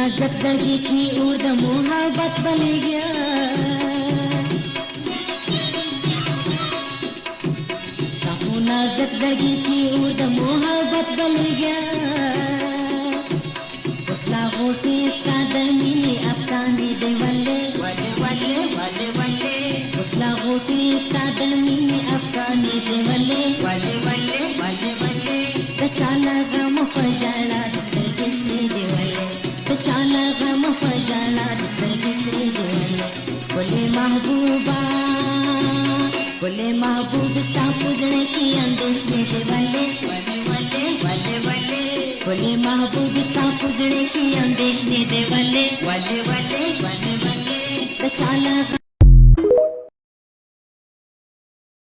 जगदगी की उर्द मोहब्बत बन गया, सपना जगदगी की उर्द मोहब्बत बन गया। उसला गोटी सादमी ने अफसाने दे वल्ले वल्ले वल्ले वल्ले वल्ले, उसला गोटी सादमी ने अफसाने दे वल्ले वल्ले वल्ले वल्ले वल्ले। तचाला गम फजाला दूसरे किसने दे वल्ले, तचाला गम फजाला दूसरे किसने दे वल्ले। बोले महबूबा बोले महबूब सा पुजने की अंदेशने दे वल्ले वल्ले वल्ले वल्ले वल्ले। बोले महबूब सा पुजने की अंदेशने दे वल्ले वल्ले वल्ले वल्ले वल्ले। तचाला